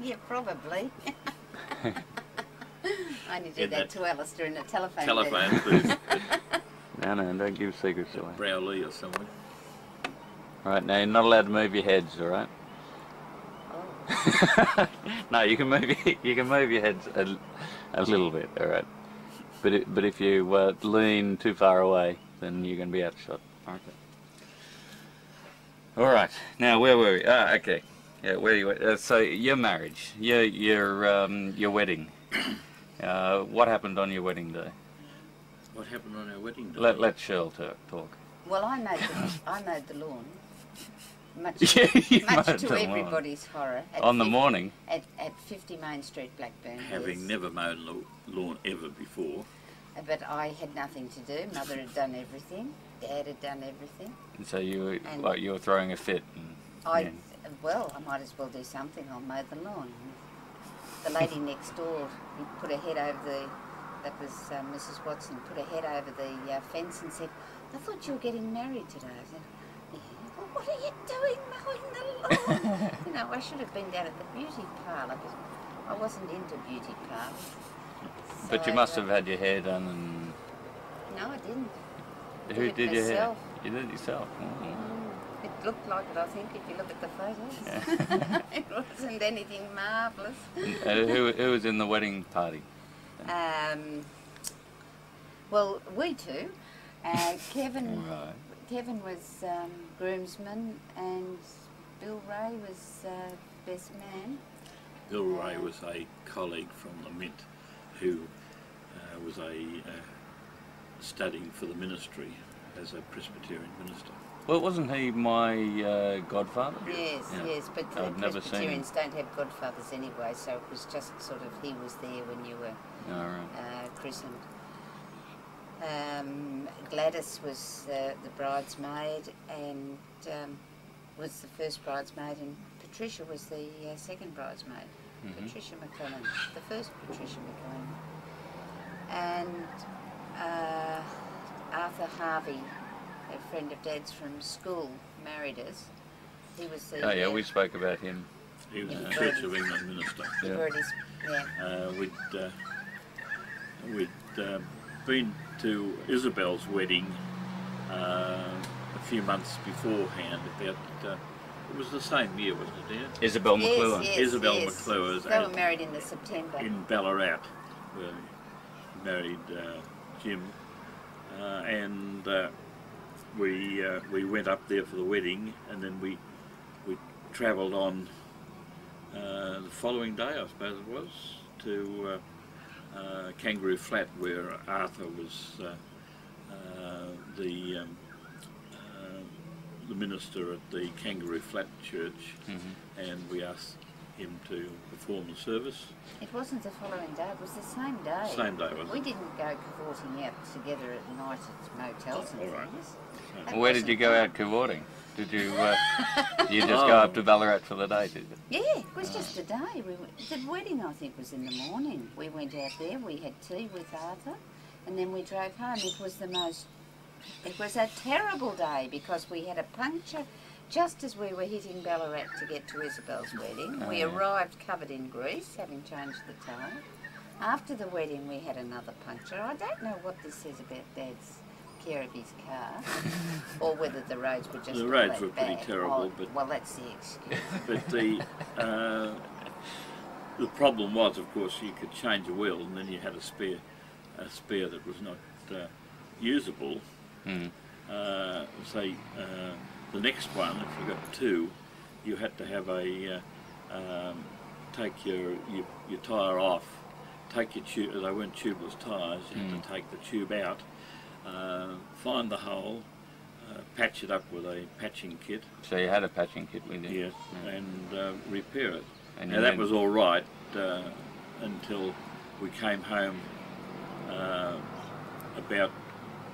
Yeah, probably. I only did that to Alistair in a telephone booth. No, don't give secrets away. Browley or somewhere. Right, now you're not allowed to move your heads, all right? Oh. No, you can move your heads a little bit, all right? But if you lean too far away, then you're going to be out of shot. Okay. All right. Now where were we? Ah, okay. Yeah, where you were? So your marriage, your wedding. What happened on your wedding day? What happened on our wedding day? Let Shirl talk. Well, I mowed the lawn. Much mowed to the everybody's horror. On the morning? At 50 Main Street, Blackburn. Having never mowed lawn ever before. But I had nothing to do. Mother had done everything. Dad had done everything. And so you were throwing a fit. Well, I might as well do something. I'll mow the lawn. The lady next door put her head over that was Mrs. Watson, put her head over the fence and said, "I thought you were getting married today." I said, "Yeah." "Well, what are you doing mowing the lawn?" You know, I should have been down at the beauty parlour, but I wasn't into beauty parlours. So but you must have had your hair done and... No, I didn't. Who did your hair? You did it yourself? It looked like it, I think, if you look at the photos. Yeah. It wasn't anything marvellous. Who was in the wedding party? Well, we two. Kevin, right. Kevin was groomsman and Bill Ray was best man. Bill Ray was a colleague from the Mint who was studying for the ministry as a Presbyterian minister. Well, wasn't he my godfather? Yes, yeah. yes, but I've never Presbyterians don't have godfathers anyway, so it was just sort of he was there when you were christened. Gladys was the bridesmaid and was the first bridesmaid, and Patricia was the second bridesmaid. Mm-hmm. Patricia McLennan, the first Patricia McLennan. And Arthur Harvey, a friend of Dad's from school, married us. He was the... Oh yeah, we spoke about him. He was the Church of England minister. Yeah. We'd been to Isabel's wedding a few months beforehand. About it was the same year, wasn't it, Dad? Isabel McLuhan. Yes, Isabel yes. McLuhan. They were married in the September. In Ballarat, where he married Jim, and we went up there for the wedding, and then we travelled on the following day, I suppose it was, to Kangaroo Flat, where Arthur was the minister at the Kangaroo Flat Church, mm-hmm. and we asked him to perform the service. It wasn't the following day, it was the same day. Same day, wasn't it? We didn't go cavorting out together at night at motels and things. Well, where did you go out cavorting? Did you you just go up to Ballarat for the day, did you? Yeah, it was just a day. The wedding, I think, was in the morning. We went out there, we had tea with Arthur, and then we drove home. It was a terrible day because we had a puncture just as we were hitting Ballarat to get to Isabel's wedding. We arrived covered in grease, having changed the tyre. After the wedding, we had another puncture. I don't know what this says about Dad's care of his car, or whether the roads were just the roads were pretty terrible. But well, that's the excuse. But the problem was, of course, you could change a wheel, and then you had a spare that was not usable. Mm. Say the next one, if you got two, you had to have take your tyre off, take your tube. They weren't tubeless tyres. You had to take the tube out, find the hole, patch it up with a patching kit. So you had a patching kit with you? Yes, yeah. And repair it. And now that was all right until we came home about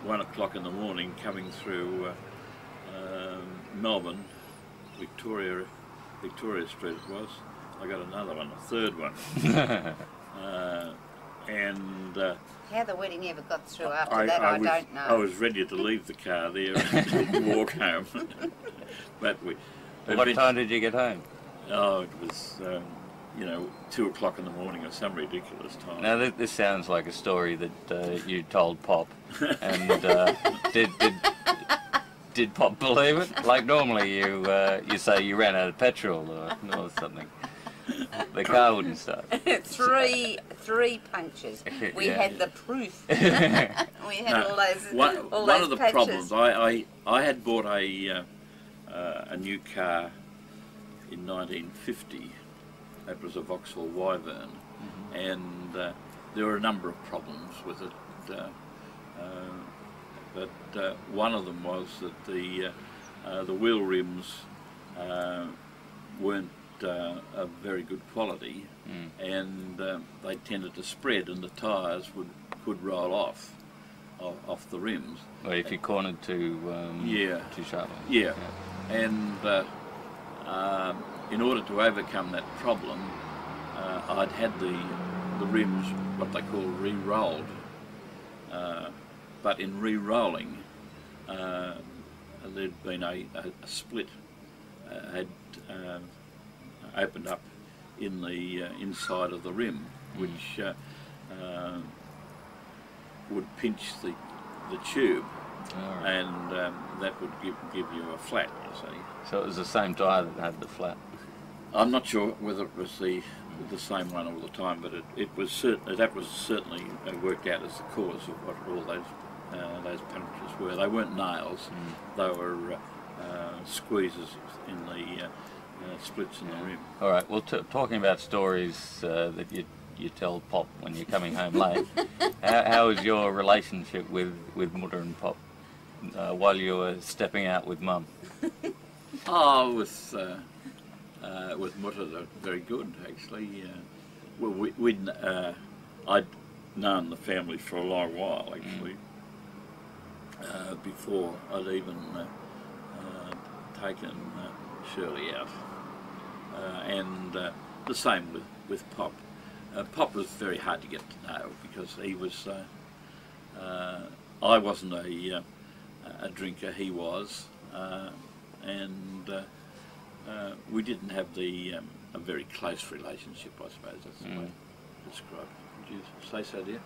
1 o'clock in the morning, coming through Melbourne, Victoria Street it was. I got another one, a third one. How the wedding ever got through after that, I don't know. I was ready to leave the car there and walk home. But what time did you get home? Oh, it was you know, 2 o'clock in the morning or some ridiculous time. Now this sounds like a story that you told Pop, and did Pop believe it? Like normally you say you ran out of petrol or something. The car wouldn't start. three punctures. We Yeah. had the proof. We had all those. One of the patches. problems, I had bought a new car in 1950. That was a Vauxhall Wyvern, and there were a number of problems with it. But one of them was that the wheel rims weren't of very good quality, and they tended to spread, and the tyres could roll off the rims. Well, if you cornered too sharply. Yeah, and in order to overcome that problem, I'd had the rims, what they call re-rolled, but in re-rolling there'd been a split had opened up in the inside of the rim, which would pinch the tube, and that would give you a flat, you see. So it was the same tyre that had the flat. I'm not sure whether it was the same one all the time, but that was certainly worked out as the cause of what all those punctures were. They weren't nails; they were squeezes in the splits in the rim. All right. Well, talking about stories that you tell Pop when you're coming home late, how is your relationship with Mutta and Pop while you were stepping out with Mum? Oh, with Mutta, they're very good actually. Well, I'd known the family for a long while actually, before I'd even taken Shirley out, and the same with Pop. Pop was very hard to get to know because he was. I wasn't a drinker; he was, and we didn't have a very close relationship. I suppose that's the way to describe it. Would you say so, dear?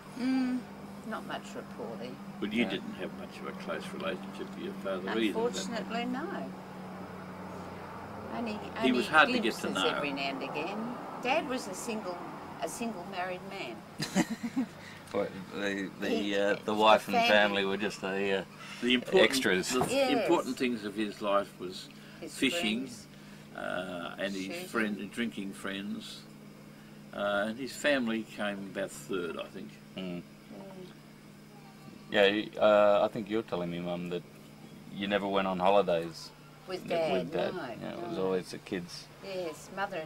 Not much rapport there. But you didn't have much of a close relationship with your father either. Unfortunately, no. He was hard to get to glimpses know. every now and again. Dad was a single married man. Well, the wife and family were just the extras. The important things of his life was His fishing, friends, and his shooting. drinking friends, and his family came about third, I think. Yeah, I think you're telling me, Mum, that you never went on holidays With Dad, No, no. it was always the kids. Yes, Mother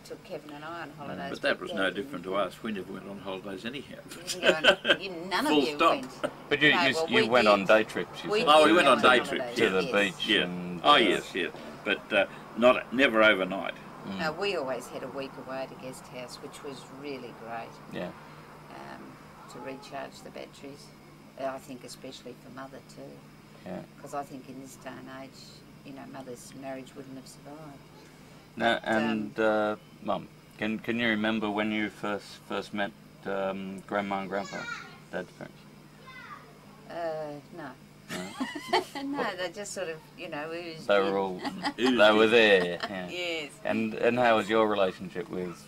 took Kevin and I on holidays. But that with was Dad. no different to us. We never went on holidays anyhow. None of Full you stop. went. But No, you we went did. on day trips. You We said. Oh, we did went go on day holidays, trips, to the yes. beach. Yeah. And, Oh yes, but never overnight. No, we always had a week away at a guest house, which was really great Yeah. to recharge the batteries. I think especially for Mother too. Yeah. Because I think in this day and age, Mother's marriage wouldn't have survived. Now, and Mum, can you remember when you first met Grandma and Grandpa, Dad's parents? No. No, they just sort of, oozed They in. were all they were there. Yeah. Yes. And how was your relationship with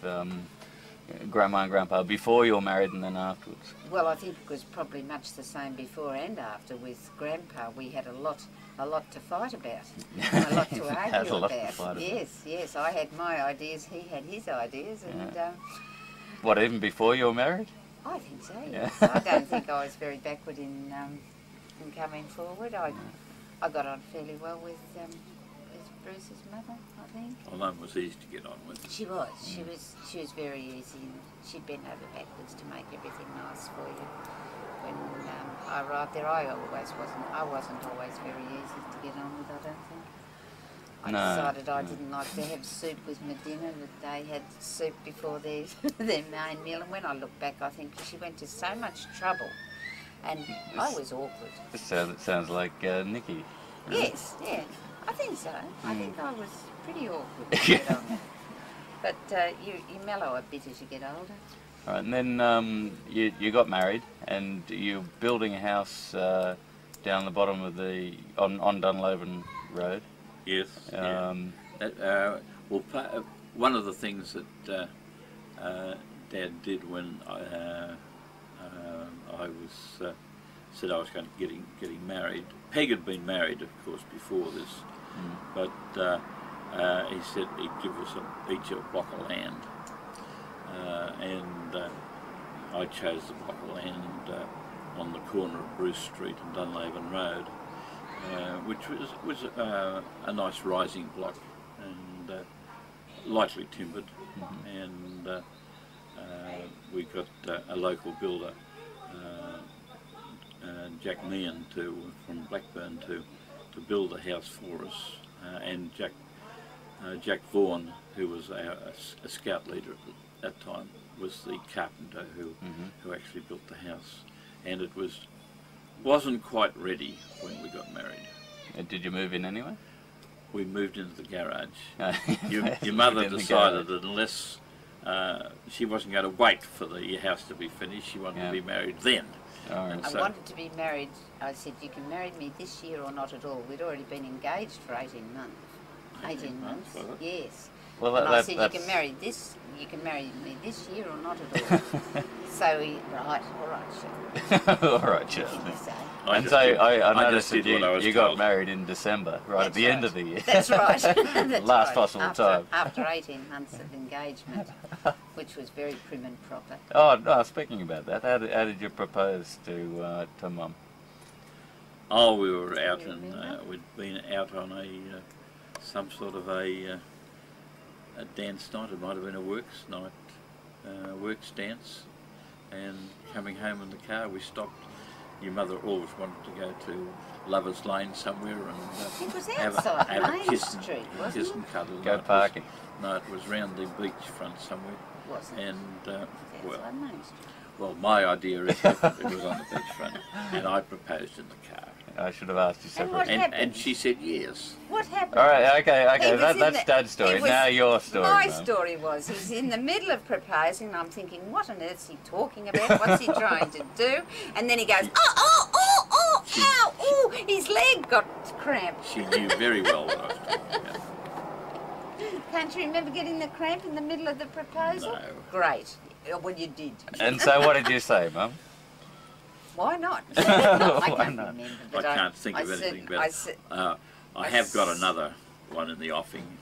Grandma and Grandpa before you were married and then afterwards? Well, I think it was probably much the same before and after. With Grandpa, we had a lot to fight about, and a lot to Had argue a lot to about. fight about. Yes. I had my ideas, he had his ideas, and What, even before you were married? I think so. Yeah. Yes. I don't think I was very backward in coming forward. I got on fairly well with Bruce's mother, I think. Well, Mum was easy to get on with. She was. She was very easy, and she'd bend over backwards to make everything nice for you. When I arrived there, I wasn't always very easy to get on with, I don't think. I decided I didn't like to have soup with my dinner, that they had soup before their main meal, and when I look back, I think she went to so much trouble, and I was awkward. It sounds like Nikki. Yes, yeah, I think so. I think I was pretty awkward to get on with. But you mellow a bit as you get older. All right, and then you got married, and you're building a house down the bottom of on Dunloven Road. Yes. One of the things that Dad did when I said I was going to getting married. Peg had been married, of course, before this, but he said he'd give us each a block of land, and I chose the block of land on the corner of Bruce Street and Dunlaven Road, which was a nice rising block and lightly timbered, and we got a local builder, Jack Meehan, from Blackburn to build a house for us, and Jack Vaughan, who was a scout leader at that time, was the carpenter who actually built the house, and it wasn't quite ready when we got married. Did you move in anyway? We moved into the garage. Your mother decided that unless she wasn't going to wait for the house to be finished, she wanted to be married then. I wanted to be married. I said, you can marry me this year or not at all. We'd already been engaged for 18 months. 18 months, yes. Well, and I said, you can marry me this year or not at all. So he, all right, Shirley. All right, Shirley. And so I noticed that you got married in December, right at the end of the year. That's right. That's Last possible time. After 18 months of engagement, which was very prim and proper. Oh, no, speaking about that, how did you propose to Mum? Oh, we were out we'd been out on some sort of a dance night. It might have been a works night, works dance, and coming home in the car we stopped. Your mother always wanted to go to Lovers Lane somewhere and it was have a kiss and cuddle. Go parking. No, it was round the beachfront somewhere. Was it? And well, my idea is that it was on the beachfront, and I proposed in the car. I should have asked you separately. And she said yes. What happened? All right, okay. That's Dad's story. Now your story. My story was, he's in the middle of proposing, and I'm thinking, what on earth is he talking about? What's he trying to do? And then he goes, ow, his leg got cramped. She knew very well what I was talking about. Can't you remember getting the cramp in the middle of the proposal? No. Great. Well, you did. And so what did you say, Mum? Why not? I can't remember. But I can't think of anything better. I have got another one in the offing.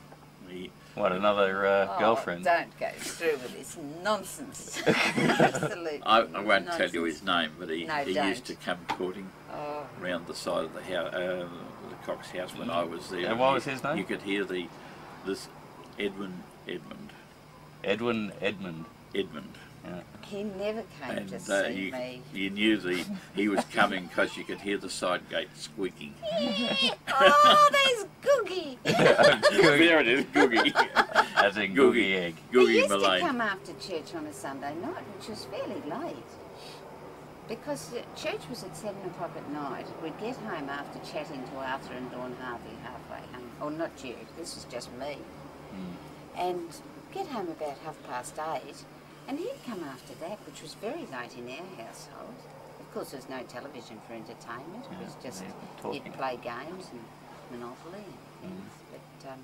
What, another girlfriend? Don't go through with this nonsense. Absolutely. I won't tell you his name, but he don't. used to come courting round the side of the house, the Cox house when I was there. And what was his name? You could hear this Edmund. Edmund. Yeah. He never came to see me. You knew he was coming because you could hear the side gate squeaking. Oh, there's Googie. There it is, Googie. As in Googie Egg. Googie He used Mullane. to come after church on a Sunday night, which was fairly late. Because church was at 7 o'clock at night. We'd get home after chatting to Arthur and Dawn Harvey halfway home. Or not you, this is just me. And get home about 8:30. And he'd come after that, which was very late in our household. Of course, there was no television for entertainment. It was just, you'd play games and Monopoly and things. But,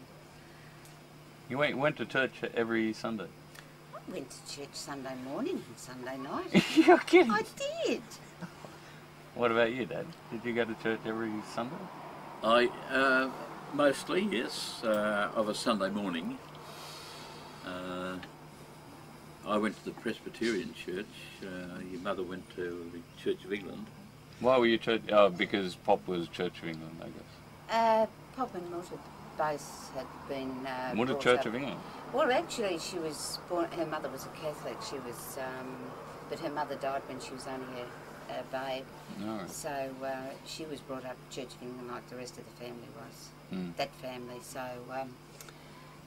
you went to church every Sunday? I went to church Sunday morning and Sunday night. You're kidding? I did. What about you, Dad? Did you go to church every Sunday? I, mostly, yes, of a Sunday morning. I went to the Presbyterian church. Your mother went to the Church of England. Why were you church? Oh, because Pop was Church of England, I guess. Pop and Mutta both had been Mutta Church of England? Well, actually, she was born. Her mother was a Catholic. She was, but her mother died when she was only a babe. No. So she was brought up Church of England like the rest of the family was. That family. So.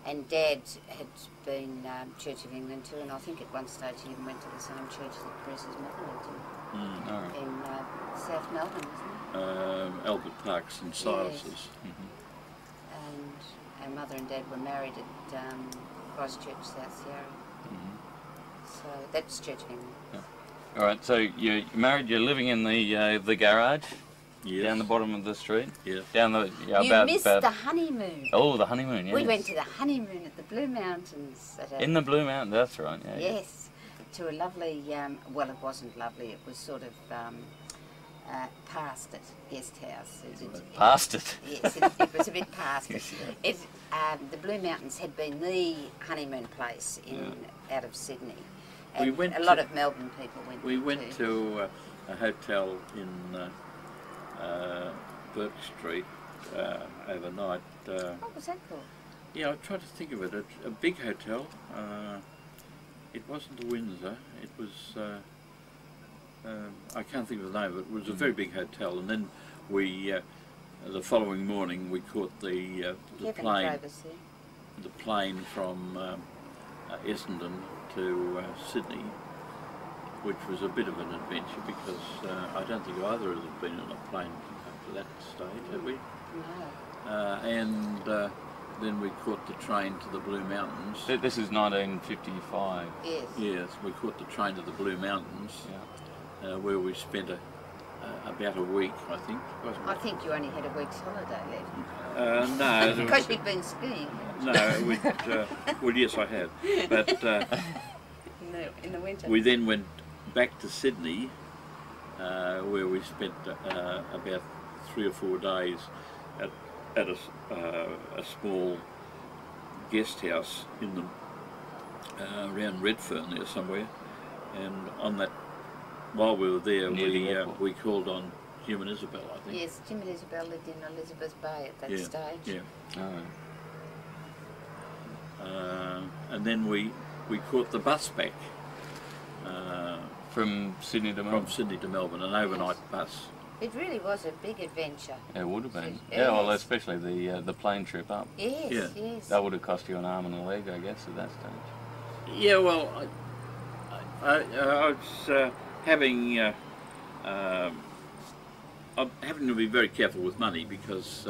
And Dad had been Church of England too, and I think at one stage he even went to the same church that Bruce's mother went to. In South Melbourne, isn't it? Albert Parks and Silas's. And our mother and Dad were married at Christchurch, South Yarra. So that's Church Henry. All right, so you're married, you're living in the garage, Yes. down the bottom of the street? Yes. Down the, You missed the honeymoon. Oh, the honeymoon, yes. We went to the honeymoon at the Blue Mountains. In the Blue Mountains, that's right, yeah. Yes, to a lovely, well, it wasn't lovely, it was sort of past it, guest house. Past it? Yes, it was a bit past it. The Blue Mountains had been the honeymoon place out of Sydney. And We went a lot of Melbourne people went We there went too. to a hotel in Burke Street overnight. What was that called? Yeah, I tried to think of it. A big hotel. It wasn't the Windsor. It was. I can't think of the name of it. It was a very big hotel, and then we. The following morning, we caught the plane from Essendon to Sydney, which was a bit of an adventure because I don't think either of us had been on a plane up to that stage, have we? No. And then we caught the train to the Blue Mountains. This is 1955. Yes. Yes, we caught the train to the Blue Mountains, where we spent about a week, I think, wasn't it? I think you only had a week's holiday left. No. Because you'd been skiing. No, well, yes, I have. But in the winter. we then went back to Sydney, where we spent about 3 or 4 days at a small guest house in the around Redfern there somewhere, and on that, while we were there, we called on Jim and Isabel, I think. Yes, Jim and Isabel lived in Elizabeth Bay at that stage. Yeah. Oh. And then we caught the bus back From Sydney to Melbourne? from Sydney to Melbourne, an overnight bus. It really was a big adventure. It would have been. Yes. Yeah, well, especially the plane trip up. Yes, Yeah. yes. That would have cost you an arm and a leg, I guess, at that stage. Yeah, well, I was having I'm having to be very careful with money because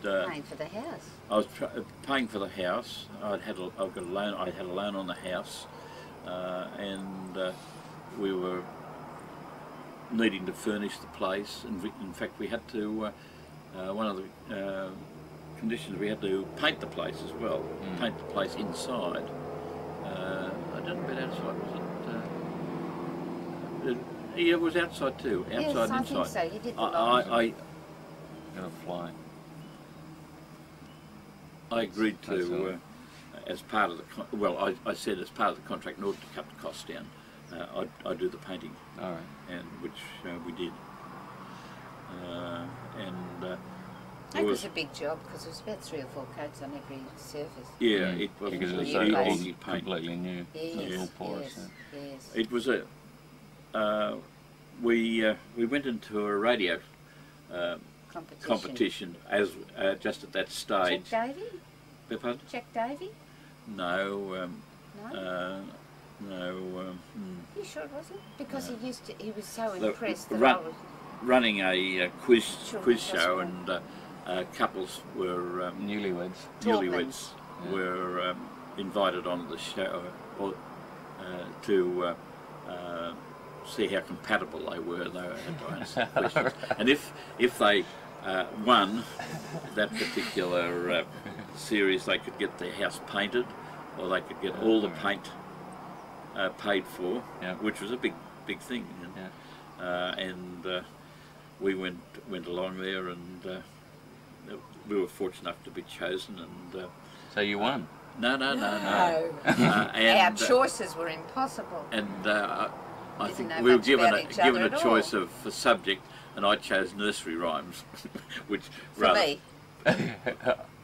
Paying for the house. I was paying for the house. I've got a loan. I had a loan on the house, and we were needing to furnish the place. And in fact, we had to. One of the conditions, we had to paint the place as well. Paint the place inside. I don't know about outside. Was it? Yeah, it was outside too. Outside Yes, and I inside. think so. You did the lines. Gonna fly. I agreed to, as part of the I said as part of the contract, in order to cut the costs down, I'd do the painting, All right. and which we did. It was a big job because it was about 3 or 4 coats on every surface. Yeah, it was Because it was so all easy paint. completely new. Yes, All porous. yes, yes. It was we went into a radio competition as just at that stage. Jack Davey? Pardon? Jack Davey? No. No? No. You sure it wasn't? Because he was so The impressed that run- I was... Running a quiz That's show, right. and couples were Newlyweds. newlyweds Yeah. were invited on the show to see how compatible they were. They had to answer questions, and if they won that particular series, they could get their house painted, or they could get all the paint paid for, which was a big thing. And we went along there, and we were fortunate enough to be chosen. And So you won. no. Our choices were impossible. And I Didn't think know we were much given about each other a at choice all. of a subject, and I chose nursery rhymes, which For me.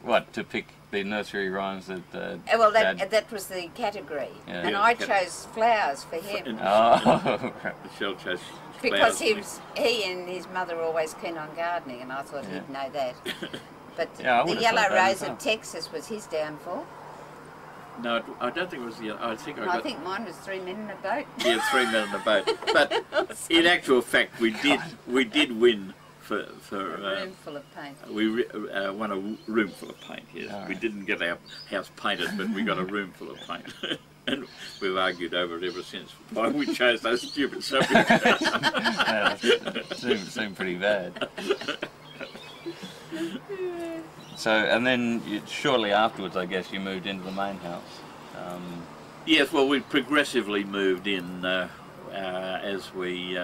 What, to pick the nursery rhymes that Well, Dad... that was the category. Yeah. And Yeah, I the chose flowers for him. And Oh, Michelle chose Because flowers. he and his mother were always keen on gardening, and I thought he'd know that. But Yeah, I the would've Yellow thought that Rose as well. of Texas was his downfall. No, I don't think it was the. I think I think mine was 3 Men in a Boat. Yeah, 3 Men in a Boat. But in actual fact, we did win for A room full of paint. we won a room full of paint. Yes, All we right. didn't get our house painted, but we got a room full of paint, and we've argued over it ever since. Why we chose those stupid subjects. Yeah, seemed pretty bad. So, and then shortly afterwards, I guess, you moved into the main house. Yes, well, we progressively moved in as we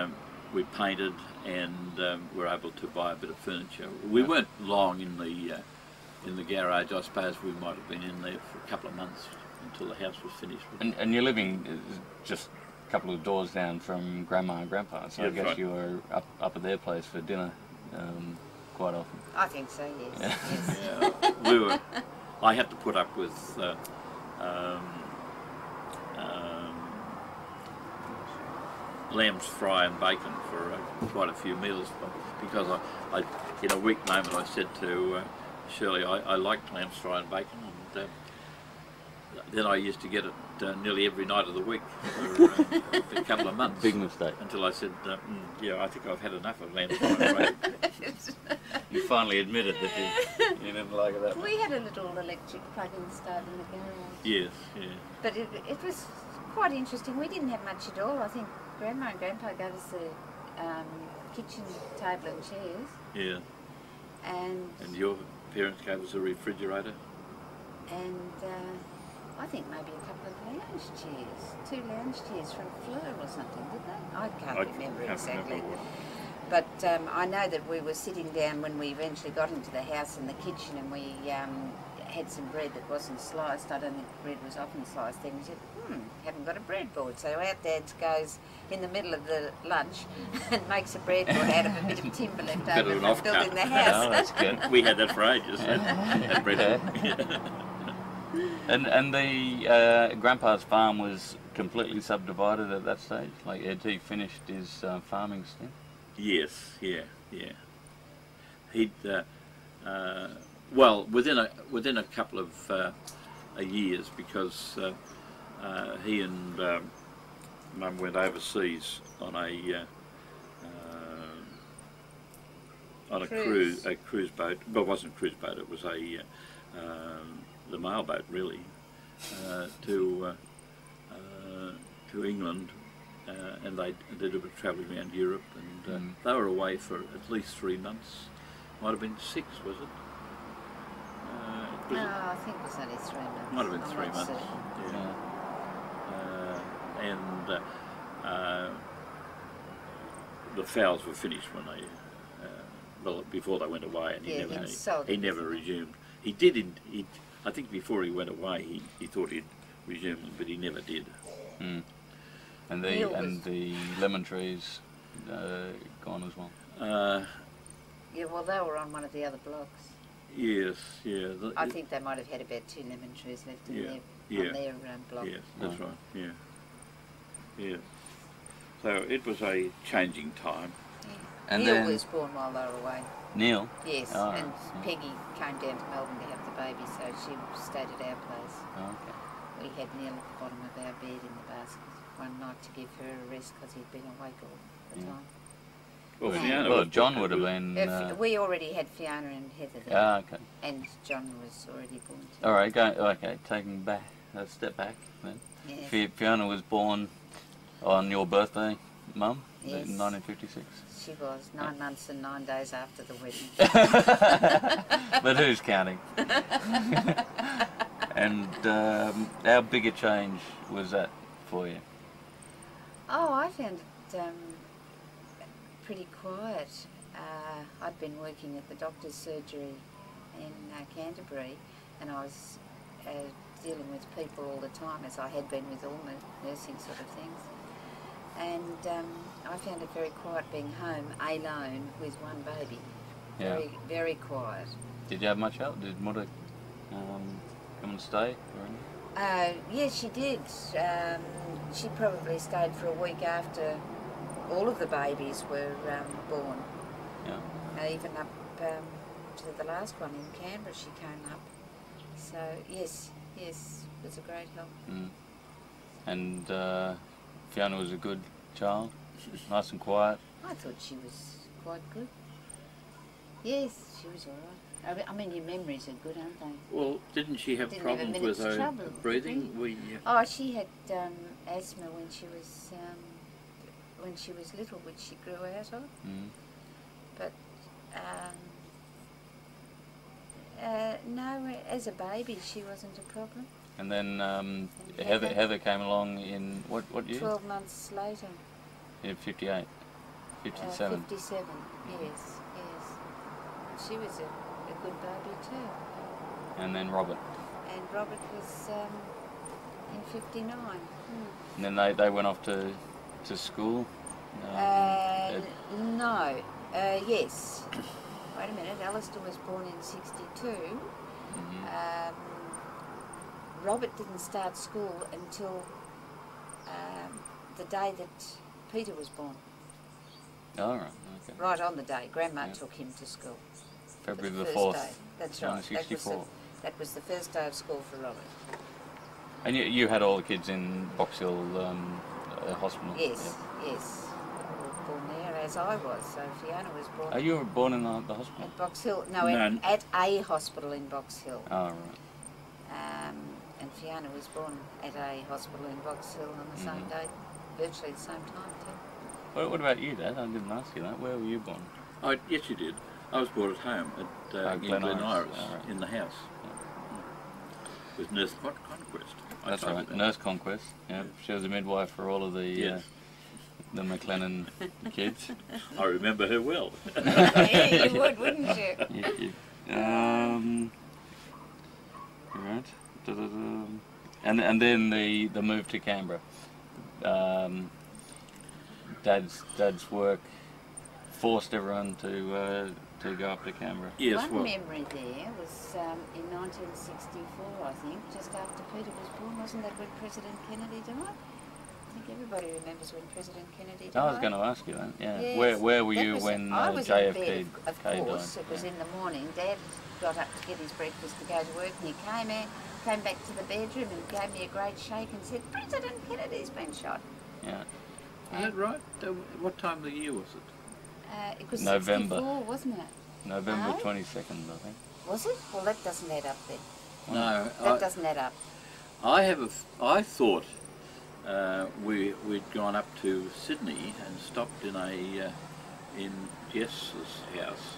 painted and were able to buy a bit of furniture. We weren't long in the garage. I suppose we might have been in there for a couple of months until the house was finished. And you're living just a couple of doors down from Grandma and Grandpa, so I That's guess right. you were up at their place for dinner quite often. I think so, yes. Yes. Yeah, I had to put up with lamb's fry and bacon for quite a few meals, because I in a weak moment I said to Shirley, I liked lamb's fry and bacon, and then I used to get it nearly every night of the week for a couple of months. Big mistake. Until I said, yeah, I think I've had enough of lamb's fry and bacon. You finally admitted that you didn't like it that much. We had a little electric plug-in stove in the garage. Yes, yeah. But it was quite interesting. We didn't have much at all. I think Grandma and Grandpa gave us the kitchen table and chairs. Yeah. And your parents gave us a refrigerator? and I think maybe a couple of lounge chairs, 2 lounge chairs from Fleur or something, did they? I can't remember exactly. Remember what. But I know that we were sitting down when we eventually got into the house in the kitchen, and we had some bread that wasn't sliced. I don't think bread was often sliced then. We said, haven't got a breadboard. So out Dad goes in the middle of the lunch and makes a breadboard out of a bit of timber left Bit of over an from building offcut. the house. Oh, that's good. We had that for ages. That bread. And the Grandpa's farm was completely subdivided at that stage? Like, had he finished his farming stint? Yes, yeah. He'd well within a couple of years, because he and Mum went overseas on a cruise boat. Well, it wasn't a cruise boat. It was the mail boat, really, to England. And they did a bit of travelling around Europe, and they were away for at least 3 months. Might have been 6, was it? No, I think it was only 3 months. Might have been I'm 3 not months. certain. Yeah. And the fowls were finished when they, well, before they went away, and he never resumed. He did. I think before he went away, he thought he'd resume them, but he never did. Mm. And the lemon trees gone as well. Yeah, well, they were on one of the other blocks. Yes, yeah. I think they might have had about 2 lemon trees left in on their block. Yes, that's right. Yeah, yeah. So it was a changing time. Yeah. And Neil then was born while they were away. Neil? Yes, Oh, and yeah. Peggy came down to Melbourne to have the baby, so she stayed at our place. Oh, okay. We had Neil at the bottom of our bed in the basket one night to give her a rest because he'd been awake all the time. Well, Yeah. Fiona Well, was John born would have too. been... We already had Fiona and Heather there, Ah, okay. and John was already born too. All right, taking back a step back then. Yes. Fiona was born on your birthday, Mum, Yes. in 1956. She was 9 months and 9 days after the wedding. But who's counting? And how big a change was that for you? Oh, I found it pretty quiet. I'd been working at the doctor's surgery in Canterbury, and I was dealing with people all the time, as I had been with all my nursing sort of things. And I found it very quiet being home alone with one baby. Yeah. Very, very quiet. Did you have much help? Did Mother come and stay? Or anything? Yes, she did. She probably stayed for a week after all of the babies were born. Yeah. Even up to the last one in Canberra, she came up. So yes, it was a great help. Mm. And Fiona was a good child, nice and quiet. I thought she was quite good. Yes, she was all right. I mean, your memories are good, aren't they? Well, didn't she have Didn't have a problems with minute's her trouble, breathing? did We Oh, she had asthma when she was little, which she grew out of. Mm. But no, as a baby, she wasn't a problem. And then And Heather came along in what year? 12 months later. In 58, 57. 57, yes. She was a good baby too. And then Robert. And Robert was in 59. And then they went off to school. No, yes. Wait a minute, Alistair was born in 62. Mm-hmm. Robert didn't start school until the day that Peter was born. Oh, right, okay. Right on the day. Grandma Yeah. took him to school. February the first 4th. day. That's right. 1964. That was the first day of school for Robert. And you had all the kids in Box Hill Hospital? Yes, yes. All born there, as I was. So Fiona was born Oh, you were born in the hospital? at Box Hill. No, No. at a hospital in Box Hill. Oh, right. And Fiona was born at a hospital in Box Hill on the same day, virtually the same time too. What about you, Dad? I didn't ask you that. Where were you born? yes, you did. I was born at home at in Glen Glen Iris. Iris, Oh, right. in the house. With Nurse Conquest. I That's told you right, that. Nurse Conquest. Yeah, she was a midwife for all of the Yes. the McLennan kids. I remember her well. Yeah, you would, wouldn't you? Right. Da-da-da. And then the move to Canberra. Dad's work forced everyone to go up to Canberra. Yes, One well, memory there was in 1964, I think, just after Peter was born. Wasn't that when President Kennedy died? I think everybody remembers when President Kennedy died. I was going to ask you that. Yeah. Yes. Where were That you was when I was JFK in bed, of course. died? It was in the morning. Dad got up to get his breakfast to go to work, and he came back to the bedroom and gave me a great shake and said, "President Kennedy's been shot." Yeah. is that right? What time of the year was it? It was November. 64, wasn't it? November No? 22nd, I think. Was it? Well, that doesn't add up then. No, That doesn't add up. I thought we'd gone up to Sydney and stopped in in Jess's house.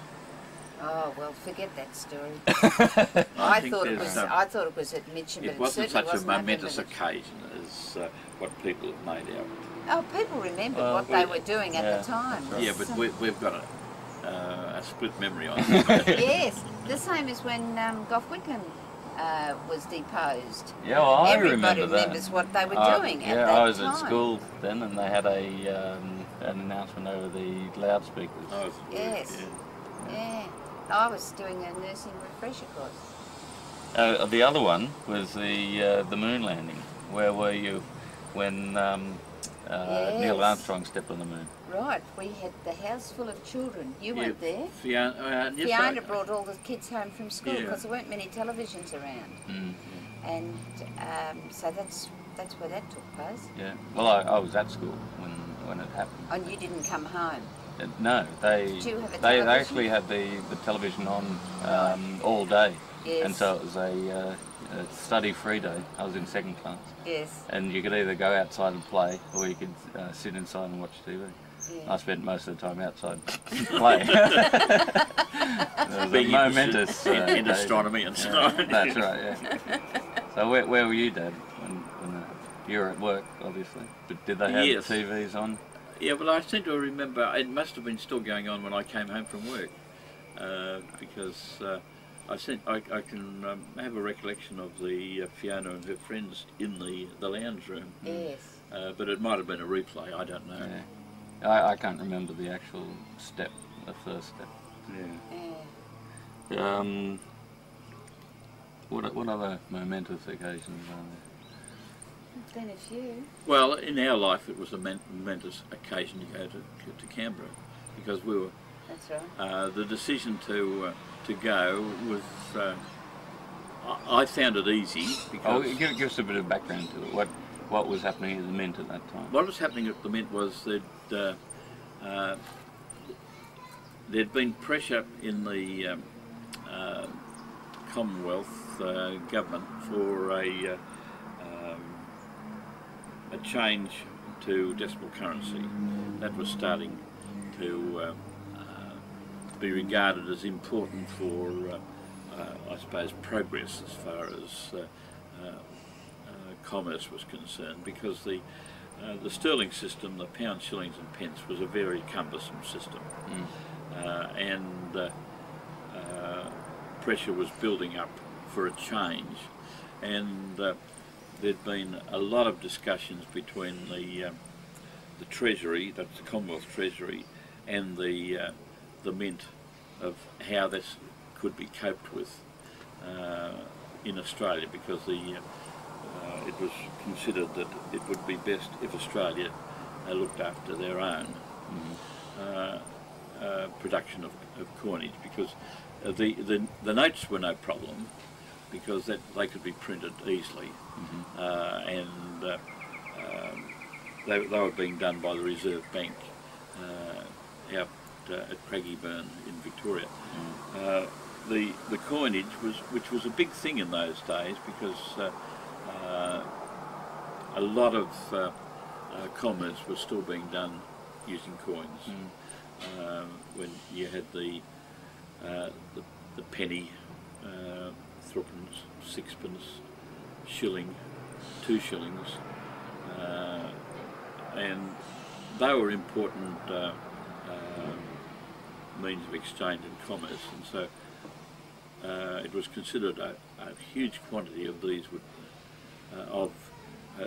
Oh well, forget that story. I I think thought it there's, was. I thought it was at Mitcham, It but wasn't certainly such a wasn't up in momentous Mitcham. occasion as what people have made out. Oh, people remembered Well, what they were doing at yeah, the time. that's right. Yeah, but we've got a split memory on it. Yes, the same as when Gough Whitlam was deposed. Yeah, well, I Everybody remember that. remembers what they were doing at Yeah, that I was time. at school then, and they had an announcement over the loudspeakers. Oh, Yes. yeah. Yeah, I was doing a nursing refresher course. The other one was the moon landing. Where were you when Neil Yes. Armstrong stepped on the moon? Right, we had the house full of children. You weren't there. Fiona, yes, Fiona brought all the kids home from school Yeah. because there weren't many televisions around, Mm. and so that's where that took place. Yeah. Well, I was at school when it happened. And you didn't come home. No, they Did you have a they television? actually had the television on all day, Yes. and so it was a study-free day. I was in second class, Yes. and you could either go outside and play, or you could sit inside and watch TV. Yeah. I spent most of the time outside playing. It was a Being momentous in day. astronomy and stuff. That's right. Yeah. So where were you, Dad, when you were at work, obviously? But did they have Yes. TVs on? Yeah, well, I seem to remember it must have been still going on when I came home from work, because I can have a recollection of the Fiona and her friends in the lounge room. Yes. But it might have been a replay. I don't know. Yeah. I can't remember the actual step, the first step. Yeah. What other momentous occasions are there? There's been a few. Well, in our life, it was a momentous occasion to go to Canberra, because we were. That's right. The decision to go was. I found it easy because Give us a bit of background to it. What was happening at the Mint at that time? what was happening at the Mint was that there'd been pressure in the Commonwealth government for a change to decimal currency. That was starting to be regarded as important for, I suppose, progress as far as commerce was concerned, because the sterling system, the pound, shillings and pence, was a very cumbersome system. And pressure was building up for a change, and there'd been a lot of discussions between the Treasury, that's the Commonwealth Treasury, and the Mint, of how this could be coped with in Australia, because it was considered that it would be best if Australia looked after their own production of coinage, because the notes were no problem, because they could be printed easily, and they were being done by the Reserve Bank out at Craigieburn in Victoria. The coinage which was a big thing in those days, because a lot of commerce was still being done using coins. When you had the penny, threepence, sixpence, shilling, 2 shillings, and they were important means of exchange and commerce, and so it was considered a huge quantity of these would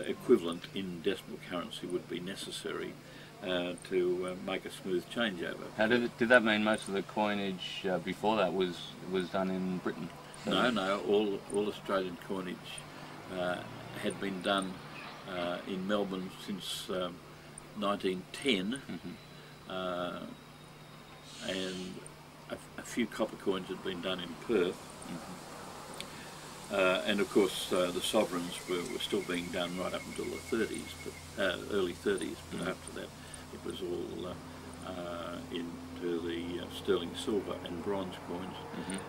equivalent in decimal currency would be necessary to make a smooth changeover. How did that mean most of the coinage before that was done in Britain? So No, all Australian coinage had been done in Melbourne since 1910, and a few copper coins had been done in Perth, and of course the sovereigns were still being done right up until the 30s, but early 30s, but after that it was all into the sterling silver and bronze coins,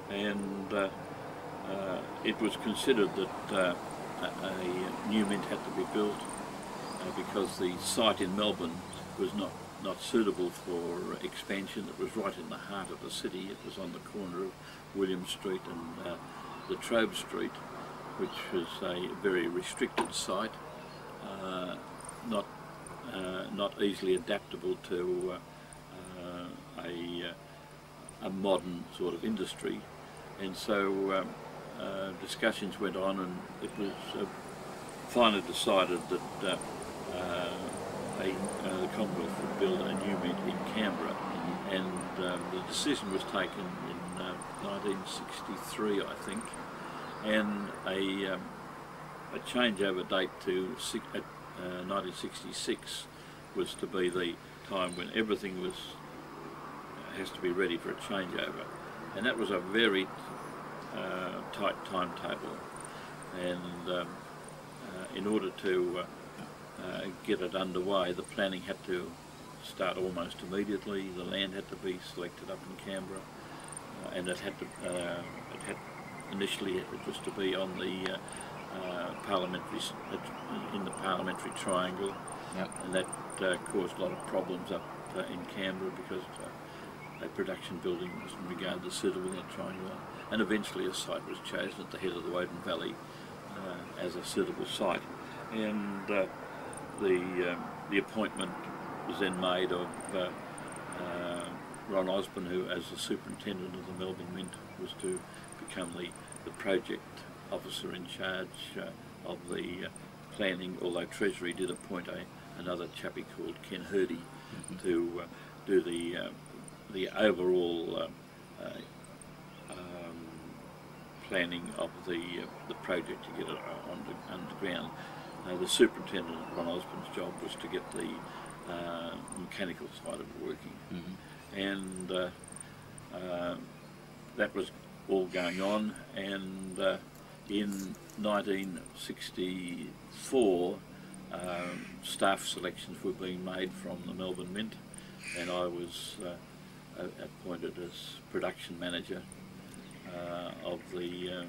and it was considered that a new mint had to be built because the site in Melbourne was not suitable for expansion. It was right in the heart of the city. It was on the corner of William Street and La Trobe Street, which was a very restricted site, not easily adaptable to a modern sort of industry, and so discussions went on, and it was finally decided that the Commonwealth would build a new mint in Canberra, and the decision was taken in 1963, I think, and a changeover date to 1966 was to be the time when everything has to be ready for a changeover, and that was a very tight timetable, and in order to get it underway, the planning had to start almost immediately. The land had to be selected up in Canberra, and initially it was to be on the in the parliamentary triangle, and that caused a lot of problems up in Canberra, because a production building wasn't regarded as suitable in that triangle, and eventually a site was chosen at the head of the Woden Valley as a suitable site, and the appointment was then made of Ron Osborne, who, as the superintendent of the Melbourne Mint, was to become the project officer in charge of the planning, although Treasury did appoint another chappie called Ken Hurdy to do the overall planning of the project to get it underground. The superintendent, Ron Osborne's job, was to get the mechanical side of it working, and that was all going on, and in 1964 staff selections were being made from the Melbourne Mint, and I was appointed as production manager of the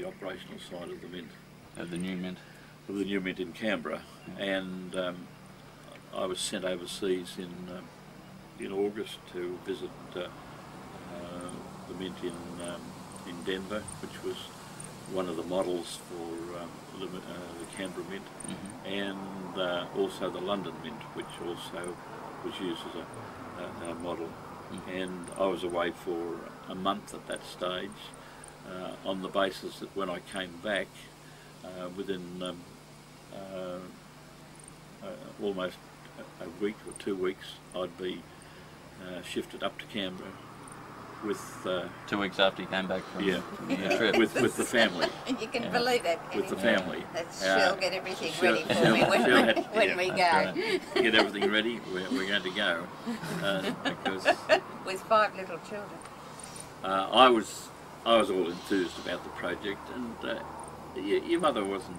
operational side of the mint. Of the new mint. Of the new mint in Canberra, and I was sent overseas in August to visit the mint in Denver, which was one of the models for the Canberra mint, and also the London mint, which also was used as a model. And I was away for a month at that stage, on the basis that when I came back, within almost a week or 2 weeks, I'd be shifted up to Canberra with 2 weeks after you came back from yeah, the trip. with the family. You can believe that. With the family. She'll get everything ready for me when we go. Right. Get everything ready. We're going to go because with 5 little children. I was all enthused about the project, and your mother wasn't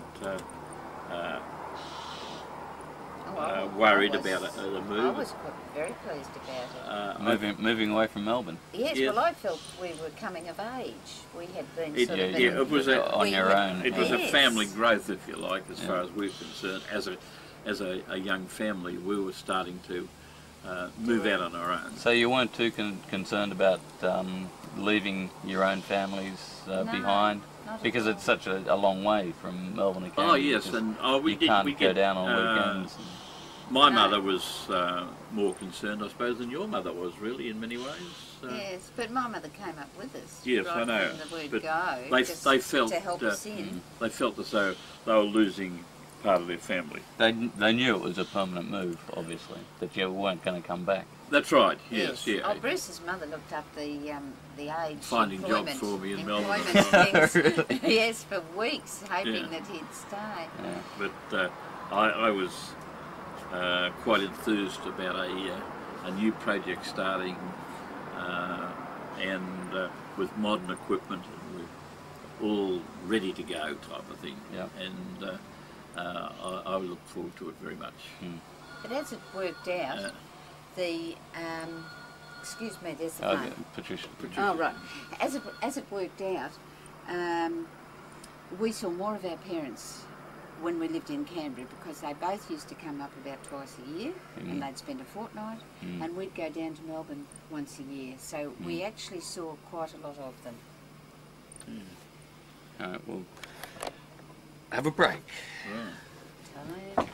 worried about the move. I was very pleased about it. Moving away from Melbourne. Yes, Yeah. well, I felt we were coming of age. We had been sort of... Yeah, it was on your own. It was a Yes. family growth, if you like, as far as we're concerned. As a young family, we were starting to move out on our own. So you weren't too concerned about leaving your own families behind? Not Because at it's such a long way from Melbourne to Canberra. Oh yes, and we you did. can't we go did, down on weekends. My No. mother was more concerned, I suppose, than your mother was, really, in many ways. Yes, but my mother came up with us. Yes, right I know. From the word But go, they felt to help us in. They felt as though they were losing part of their family. They knew it was a permanent move, obviously, that you weren't going to come back. That's right. Yes, yeah. Oh, Bruce's mother looked up the age Finding jobs employment, for me in Melbourne. employment things. Really? Yes, for weeks, hoping Yeah. that he'd stay. Yeah. But I was quite enthused about a new project starting, and with modern equipment, and we're all ready to go type of thing. Yeah. And I look forward to it very much. But as it worked out, the excuse me, there's the phone. Patricia. Oh right. As it worked out, we saw more of our parents when we lived in Canberra, because they both used to come up about twice a year, and they'd spend a fortnight, and we'd go down to Melbourne once a year. So we actually saw quite a lot of them. All right, well, have a break. Right. Time.